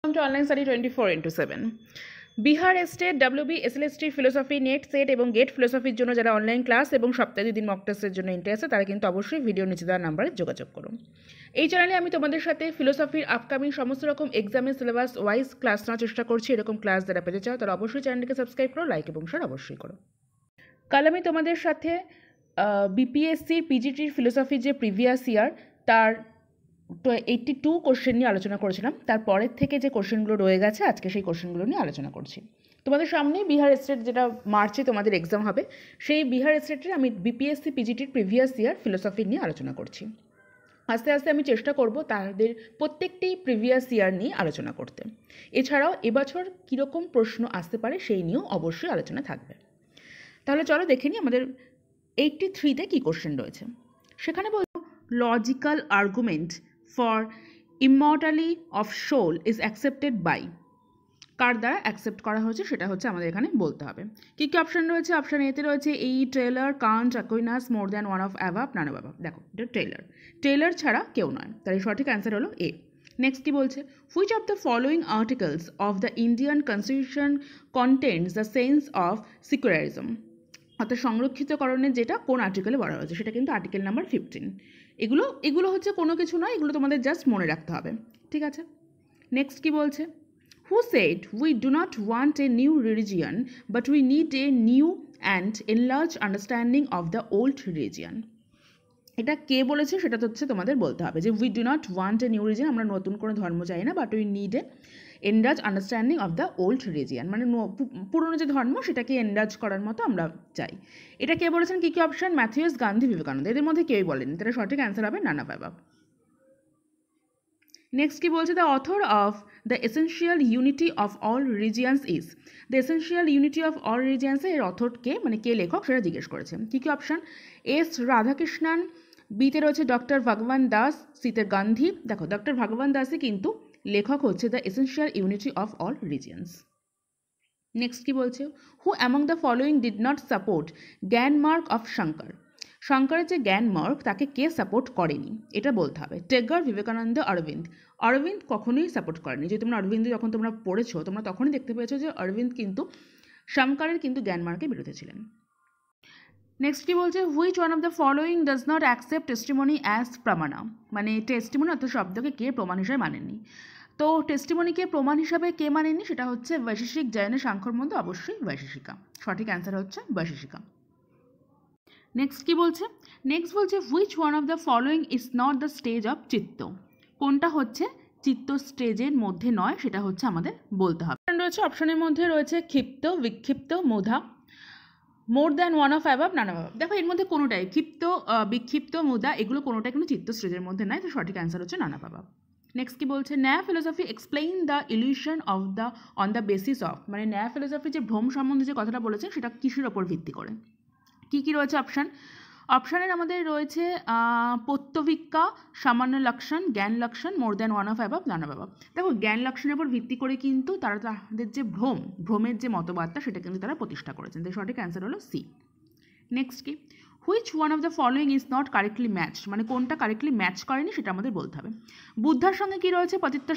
Welcome to Online Study 24/7 Bihar state WB SLST philosophy net set এবং gate ফিলোসফির জন্য যারা online class এবং সপ্তাহে 2 দিন মক টেস্টের জন্য ইন্টারেস্ট তারা কিন্তু অবশ্যই ভিডিও নিচে দেওয়া নাম্বারে যোগাযোগ করুন। এই চ্যানেলে আমি তোমাদের সাথে ফিলোসফির আপকামিং সমস্ত রকম এক্সামের সিলেবাস ওয়াইজ ক্লাস নেওয়ার চেষ্টা করছি। এরকম ক্লাস যারা পেতে চাও তারা অবশ্যই চ্যানেলটিকে সাবস্ক্রাইব করো, লাইক এবং শেয়ার অবশ্যই করো। কাল আমি তোমাদের সাথে বিপিএসসির পিজিটির ফিলোসফির যে প্রিভিয়াস ইয়ার তার 82 কোশ্চেন নিয়ে আলোচনা করেছিলাম। তারপরের থেকে যে কোশ্চেনগুলো রয়ে গেছে আজকে সেই কোশ্চেনগুলো নিয়ে আলোচনা করছি। তোমাদের সামনে বিহার স্টেট যেটা মার্চে তোমাদের এক্সাম হবে সেই বিহার স্টেটের আমি বিপিএসসি পিজিটির প্রিভিয়াস ইয়ার ফিলোসফি নিয়ে আলোচনা করছি। আস্তে আস্তে আমি চেষ্টা করব তাদের প্রত্যেকটি প্রিভিয়াস ইয়ার নিয়ে আলোচনা করতে। এছাড়াও এবছর কীরকম প্রশ্ন আসতে পারে সেই নিয়েও অবশ্যই আলোচনা থাকবে। তাহলে চলো দেখে নিই আমাদের 83তে কী কোশ্চেন রয়েছে। সেখানে বলবো logical argument for immortality of soul is accepted by, কার দ্বারা অ্যাকসেপ্ট করা হয়েছে সেটা হচ্ছে আমাদের এখানে বলতে হবে। কী কী অপশান রয়েছে? অপশান এতে রয়েছে এই Taylor, Kant, Aquinas, more than one of above, none of above. দেখো এটা টেইলর ছাড়া কেউ নয়, তাই সঠিক অ্যান্সার হলো এ। নেক্সট কী বলছে? Which of the following articles of the Indian constitution contents the sense of secularism, অর্থাৎ সংরক্ষিতকরণের যেটা কোন আর্টিকেলে বলা হয়েছে সেটা কিন্তু আর্টিকেল নাম্বার 15। এগুলো হচ্ছে কোনো কিছু নয়, এগুলো তোমাদের জাস্ট মনে রাখতে হবে, ঠিক আছে? নেক্সট কি বলছে? Who said we do not want a new religion but we need a new and enlarge understanding of the old religion. এটা কে বলেছে সেটা তো হচ্ছে তোমাদের বলতে হবে যে we do not want a new religion, আমরা নতুন কোনো ধর্ম চাই না, but we need a enlarge understanding of the old religion, মানে পুরনো যে ধর্ম সেটাকে এনলার্জ করার মতো আমরা চাই। এটা কে বলেছেন? কী কী অপশান? ম্যাথিউস, গান্ধী, বিবেকানন্দ। এদের মধ্যে কেউই বলেনি, তাহলে সঠিক অ্যান্সার হবে নান অফ অ্যাভাব। নেক্সট কি বলছে? The author of the essential unity of all religions is, the essential unity of all রিলিজিয়ান্সে এর অথর কে, মানে কে লেখক সেটা জিজ্ঞেস করেছে। কী কী অপশান? এস রাধাকৃষ্ণন, বিতে রয়েছে ডক্টর ভগবান দাস, সিতে গান্ধী। দেখো ডক্টর ভগবান দাসই কিন্তু লেখক হচ্ছে the essential unity of all religions. Next কি বলছে? Who among the following did not support জ্ঞান মার্ক অফ শঙ্কর, শঙ্করের যে জ্ঞান মার্ক তাকে কে সাপোর্ট করেনি এটা বলতে হবে। টেগর, বিবেকানন্দ, অরবিন্দ। অরবিন্দ কখনোই সাপোর্ট করেনি। যদি তোমরা অরবিন্দ যখন তোমরা পড়েছো তোমরা তখনই দেখতে পেয়েছো যে অরবিন্দ কিন্তু শঙ্করের কিন্তু জ্ঞান মার্কের বিরুদ্ধে ছিলেন। নেক্সট কি বলছে? Which one of the following does not accept testimony as প্রমাণা, মানে টেস্টিমনি অর্থাৎ শব্দকে কে প্রমাণ হিসাবে মানেননি। তো টেস্টিমনিকে প্রমাণ হিসাবে কে মানেননি সেটা হচ্ছে বৈশেষিক, জৈন, সাংখ্যর মধ্যে অবশ্যই বৈশেষিকা। সঠিক অ্যান্সার হচ্ছে বৈশেষিকা। নেক্সট কি বলছে? নেক্সট বলছে which one of the following is not the stage of চিত্ত, কোনটা হচ্ছে চিত্ত স্টেজের মধ্যে নয় সেটা হচ্ছে আমাদের বলতে হবে। রয়েছে অপশনের মধ্যে রয়েছে ক্ষিপ্ত, বিক্ষিপ্ত, মুধা, more than one of above, none of above. দেখো এর মধ্যে কোনোটাই ক্ষিপ্ত, বিক্ষিপ্ত, মুদা এগুলো কোনোটাই কিন্তু চিত্ত স্টেজের মধ্যে নয়, তো সঠিক অ্যান্সার হচ্ছে নান অফ অ্যাভাব। নেক্সট কি বলছে? ন্যায় philosophy explain the illusion of the on the basis of, মানে ন্যায় ফিলোসফি যে ভ্রম সম্বন্ধে যে কথাটা বলেছে সেটা কিসের ওপর ভিত্তি করে। কী কী রয়েছে অপশান? অপশানের আমাদের রয়েছে পত্যভিক্কা, সামান্য লক্ষণ, জ্ঞান লক্ষণ, more than one of above, none of above. দেখো জ্ঞান লক্ষণের উপর ভিত্তি করে কিন্তু তারা তাদের যে ভ্রমের যে মতবাদটা সেটা কিন্তু তারা প্রতিষ্ঠা করেছেন, তাই সঠিক অ্যান্সার হলো সি। নেক্সট কি? Which one of the following is not correctly match, মানে কোনটা কারেক্টলি ম্যাচ করেনি সেটা আমাদের বলতে হবে। বুদ্ধার সঙ্গে কি রয়েছে? পতিত্ব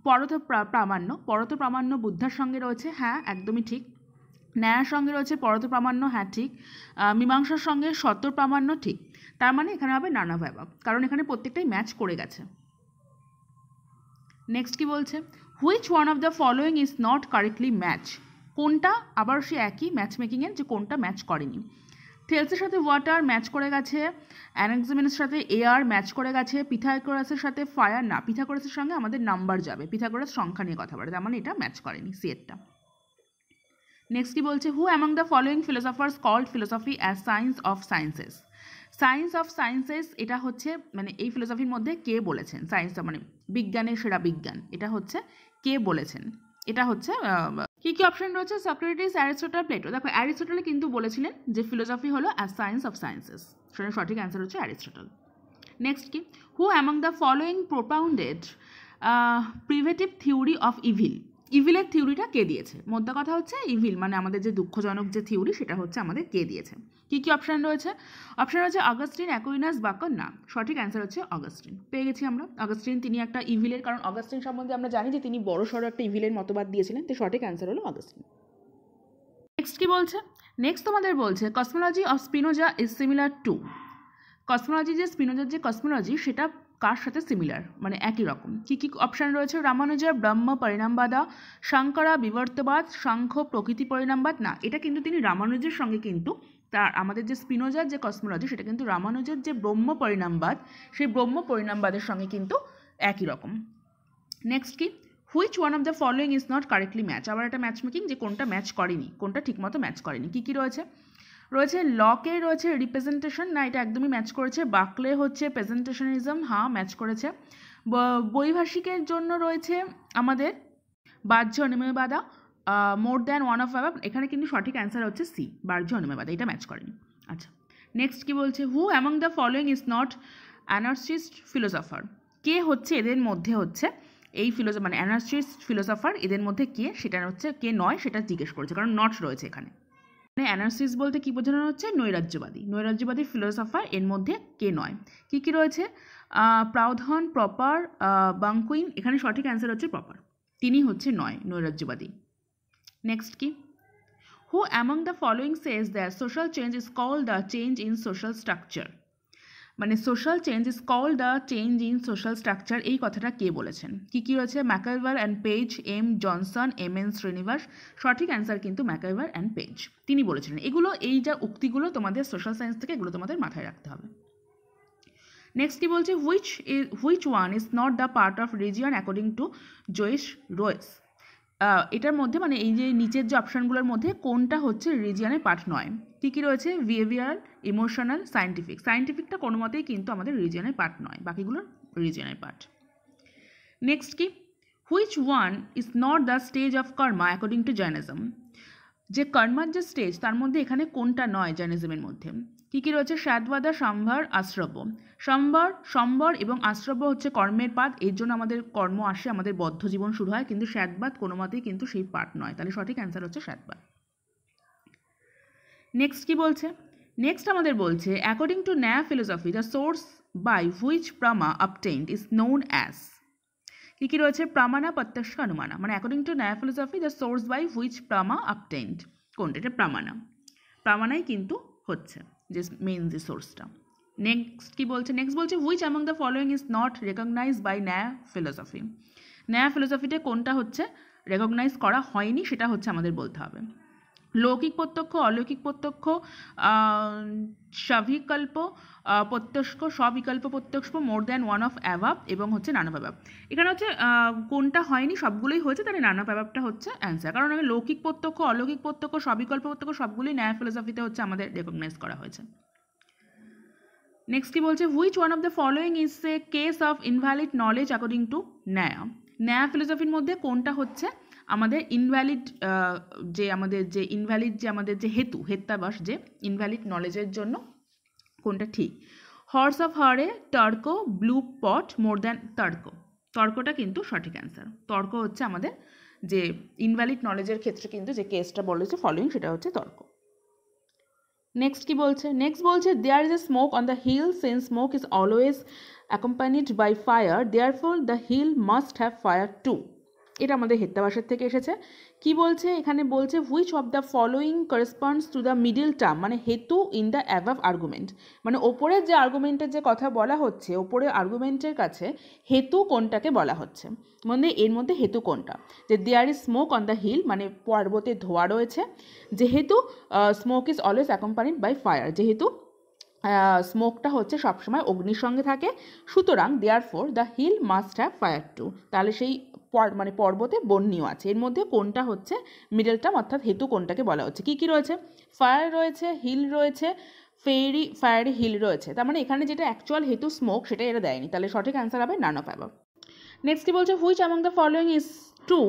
পরত প্রামাণ্য বুদ্ধার সঙ্গে রয়েছে, হ্যাঁ একদমই ঠিক। ন্যায়ের সঙ্গে রয়েছে পরত প্রামাণ্য, হ্যাঁ ঠিক। মীমাংসার সঙ্গে সত্য প্রামাণ্য, ঠিক। তার মানে এখানে হবে নান অফ অ্যাভাব, কারণ এখানে প্রত্যেকটাই ম্যাচ করে গেছে। নেক্সট কি বলছে? Which one of the following is not correctly match, কোনটা আবার সে একই ম্যাচ মেকিংয়ের যে কোনটা ম্যাচ করেনি। থেলসের সাথে ওয়াটার ম্যাচ করে গেছে, অ্যানাক্সিমেনের সাথে এয়ার ম্যাচ করে গেছে, পিথাগোরাসের সাথে ফায়ার না, পিথাগোরাসের সঙ্গে আমাদের নাম্বার যাবে, পিথাগোরাস সংখ্যা নিয়ে কথা বলে, তার মানে এটা ম্যাচ করেনি, সিয়েরটা। নেক্সট কি বলছে? Who among the following philosophers called philosophy as science of sciences, science of sciences এটা হচ্ছে মানে এই ফিলোসফির মধ্যে কে বলেছেন, সায়েন্স মানে বিজ্ঞানের সেরা বিজ্ঞান, এটা হচ্ছে কে বলেছেন, এটা হচ্ছে কী কী অপশন রয়েছে? Socrates, Aristotle, Plato. দেখো অ্যারিস্টটলে কিন্তু বলেছিলেন যে ফিলোসফি হলো অ্যাজ সায়েন্স অফ সায়েন্সেস, সেটা সঠিক অ্যান্সার হচ্ছে অ্যারিস্টটল। নেক্সট কি? Who among the following propounded privative theory of evil, ইভিলের থিওরিটা কে দিয়েছে? মোদ্দা কথা হচ্ছে ইভিল মানে আমাদের যে দুঃখজনক যে থিওরি সেটা হচ্ছে আমাদের কে দিয়েছে। কী কী অপশান রয়েছে? অপশান রয়েছে অগাস্টিন, অ্যাকুইনাস, বাকন। না, সঠিক অ্যান্সার হচ্ছে অগাস্টিন। পেয়ে গেছি আমরা অগাস্টিন, তিনি একটা ইভিলের, কারণ অগাস্টিন সম্বন্ধে আমরা জানি যে তিনি বড় সড়ো একটা ইভিলের মতবাদ দিয়েছিলেন, তো সঠিক অ্যান্সার হলো অগাস্টিন। নেক্সট কি বলছে? নেক্সট তোমাদের বলছে cosmology of Spinoza is similar to. Cosmology যে স্পিনোজার যে কসমোলজি সেটা কার সাথে সিমিলার, মানে একই রকম। কী কী অপশান রয়েছে? রামানুজা ব্রহ্ম পরিণামবাদা, শঙ্করা বিবর্তবাদ, সাংখ্য প্রকৃতি পরিণামবাদ। না, এটা কিন্তু তিনি রামানুজের সঙ্গে কিন্তু তার আমাদের যে স্পিনোজার যে কসমোলজি সেটা কিন্তু রামানুজের যে ব্রহ্ম পরিণামবাদ সেই ব্রহ্ম পরিণামবাদের সঙ্গে কিন্তু একই রকম। নেক্সট কি? Which one of the following is not correctly match. আবার একটা ম্যাচ মেকিং, যে কোনটা ম্যাচ করেনি, কোনটা ঠিকমতো ম্যাচ করেনি। কী কী রয়েছে? রয়েছে লকে রয়েছে রিপ্রেজেন্টেশন, না এটা একদমই ম্যাচ করেছে। বাকলে হচ্ছে প্রেজেন্টেশনিজম, হ্যাঁ ম্যাচ করেছে। বৈভাষিকের জন্য রয়েছে আমাদের বাহ্য অনিমেয়বাদা, more than one of above. এখানে কিন্তু সঠিক অ্যান্সার হচ্ছে সি, বাহ্য অনিমেয়বাদা, এটা ম্যাচ করেনি। আচ্ছা, নেক্সট কি বলছে? Who among the following is not anarchist philosopher. কে হচ্ছে এদের মধ্যে হচ্ছে এই মানে অ্যানার্চিস্ট ফিলোসফার এদের মধ্যে কে, সেটা হচ্ছে কে নয় সেটা জিজ্ঞেস করেছে, কারণ নট রয়েছে এখানে। মানে অ্যানার্সিস বলতে কী বোঝানো হচ্ছে? নৈরাজ্যবাদী ফিলোসফার এর মধ্যে কে নয়। কী কী রয়েছে? প্রাউধন, প্রপার, বাংকুইন। এখানে সঠিক অ্যান্সার হচ্ছে প্রপার, তিনি হচ্ছে নয় নৈরাজ্যবাদী। নেক্সট কি? Who among the following says that social change is called the change in social structure. মানে social change is called the change in social structure, এই কথাটা কে বলেছেন? কী কী রয়েছে? MacIver and Page, M Johnson, M N Srinivas. সঠিক answer কিন্তু ম্যাকআইভার অ্যান্ড পেজ, তিনি বলেছিলেন। এগুলো এই যা উক্তিগুলো তোমাদের সোশ্যাল সায়েন্স থেকে এগুলো তোমাদের মাথায় রাখতে হবে। নেক্সট কি বলছে? Which one is not the part of region according to Joyce Royce. এটার মধ্যে মানে এই যে নিচের যে অপশানগুলোর মধ্যে কোনটা হচ্ছে রিজিয়নের পার্ট নয়? কী কী রয়েছে? Behavioural, emotional, scientific. সায়েন্টিফিকটা কোনো মতেই কিন্তু আমাদের রিজিয়নের পার্ট নয়, বাকিগুলো রিজিয়নের পার্ট। নেক্সট কি? Which one is not the stage of Karma according to Jainism. যে কর্মার যে স্টেজ তার মধ্যে এখানে কোনটা নয় জৈনিজমের মধ্যে? কী কী রয়েছে? শ্যাদবাদা, সম্ভার, আশ্রব্য। সম্বর এবং আশ্রব্য হচ্ছে কর্মের পাঠ, এর জন্য আমাদের কর্ম আসে, আমাদের বদ্ধ জীবন শুরু হয়, কিন্তু শ্যাদবাদ কোনো মতেই কিন্তু সেই পাঠ নয়, তাহলে সঠিক অ্যান্সার হচ্ছে শ্যাদবাদ। নেক্সট কি বলছে? নেক্সট আমাদের বলছে according to Nyaya philosophy the source by which প্রামা অবটেইনড ইজ নোন অ্যাজ। কী কী রয়েছে? প্রামানা, প্রত্যক্ষ, অনুমানা। মানে according to Nyaya philosophy the source by which প্রামা অবটেইনড, কোনটা? এটা প্রামানাই কিন্তু হচ্ছে যে মেইন যে সোর্সটা। নেক্সট কি বলছে? নেক্সট বলছে which among the following is not recognize by Nyaya philosophy. Nyaya ফিলোসফিতে কোনটা হচ্ছে রেকগনাইজ করা হয়নি সেটা হচ্ছে আমাদের বলতে হবে। লৌকিক প্রত্যক্ষ, অলৌকিক প্রত্যক্ষ, সবিকল্প প্রত্যক্ষ, স্ববিকল্প প্রত্যক্ষ, মোর দ্যান ওয়ান অফ অ্যাভাব এবং হচ্ছে নান অফ অ্যাভাব। এখানে হচ্ছে কোনটা হয়নি, সবগুলোই হয়েছে, তাহলে নান অফ অ্যাভাবটা হচ্ছে অ্যান্সার, কারণ আমি লৌকিক প্রত্যক্ষ, অলৌকিক প্রত্যক্ষ, সবিকল্প প্রত্যক্ষ সবগুলোই ন্যায় ফিলোসফিতে হচ্ছে আমাদের রেকগনাইজ করা হয়েছে। নেক্সট কি বলছে? Which one of the following is a case of invalid knowledge according to ন্যায়। ন্যায় ফিলোসফির মধ্যে কোনটা হচ্ছে আমাদের ইনভ্যালিড, যে আমাদের যে হেত্যাবাস যে ইনভ্যালিড নলেজের জন্য কোনটা ঠিক? হর্স অফ হারে, তর্ক, ব্লু পট, মোর দ্যান তর্কটা কিন্তু সঠিক অ্যান্সার। তর্ক হচ্ছে আমাদের যে ইনভ্যালিড নলেজের ক্ষেত্রে কিন্তু যে কেসটা বলেছে ফলোয়িং, সেটা হচ্ছে তর্ক। নেক্সট কি বলছে? নেক্সট বলছে there is a smoke on the hill, since smoke is always accompanied by fire, therefore the hill must have fire too. এটা আমাদের হেত্যাবাসের থেকে এসেছে। কি বলছে এখানে? বলছে which of the following corresponds to the middle term, মানে হেতু ইন দ্য অ্যাভাভ আর্গুমেন্ট। মানে ওপরের যে আর্গুমেন্টের যে কথা বলা হচ্ছে, ওপরের আর্গুমেন্টের কাছে হেতু কোনটাকে বলা হচ্ছে, মানে এর মধ্যে হেতু কোনটা? যে there is smoke on the hill, মানে পর্বতে ধোঁয়া রয়েছে, যেহেতু smoke is always accompanied by fire, যেহেতু স্মোকটা হচ্ছে সবসময় অগ্নির সঙ্গে থাকে, সুতরাং therefore the hill must have fire too, তাহলে সেই মানে পর্বতে বন্যিও আছে। এর মধ্যে কোনটা হচ্ছে মিডল টার্ম, অর্থাৎ হেতু কোনটাকে বলা হচ্ছে? কী কী রয়েছে? ফায়ার রয়েছে, হিল রয়েছে, ফায়ারি হিল রয়েছে, তার মানে এখানে যেটা অ্যাকচুয়াল হেতু স্মোক সেটা এরা দেয়নি, তাহলে সঠিক অ্যান্সার হবে নান অফ অ্যাবাভ। নেক্সট কি বলছে? Which among the following is true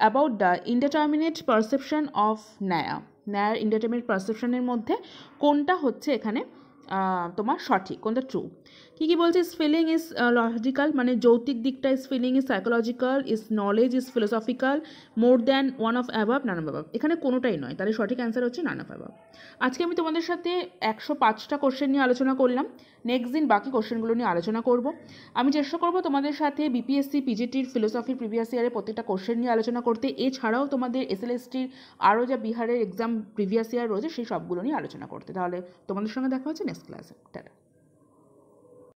about the indeterminate perception of ন্যায়ের ইনডিটারমিনেট পারসেপশনের মধ্যে কোনটা হচ্ছে এখানে তোমার সঠিক, কোনটা ট্রু? কী কী বলছে? ইজ ফিলিং ইজ লজিক্যাল, মানে যৌক্তিক দিকটা, is feeling is psychological, is knowledge is philosophical, more than one of above, none of above. এখানে কোনোটাই নয়, তাহলে সঠিক অ্যান্সার হচ্ছে নান অফ অ্যাবাভ। আজকে আমি তোমাদের সাথে 105টা কোশ্চেন নিয়ে আলোচনা করলাম। নেক্সট দিন বাকি কোশ্চেনগুলো নিয়ে আলোচনা করব। আমি চেষ্টা করব তোমাদের সাথে বিপিএসসি পিজিটির ফিলোসফির প্রিভিয়াস ইয়ারের প্রত্যেকটা কোশ্চেন নিয়ে আলোচনা করতে। এছাড়াও তোমাদের এসএলএসটির আরও যা বিহারের এক্সাম প্রিভিয়াস ইয়ার রয়েছে সেই সবগুলো নিয়ে আলোচনা করতে। তাহলে তোমাদের সঙ্গে দেখা হচ্ছে নেক্সট ক্লাসে। টাটা।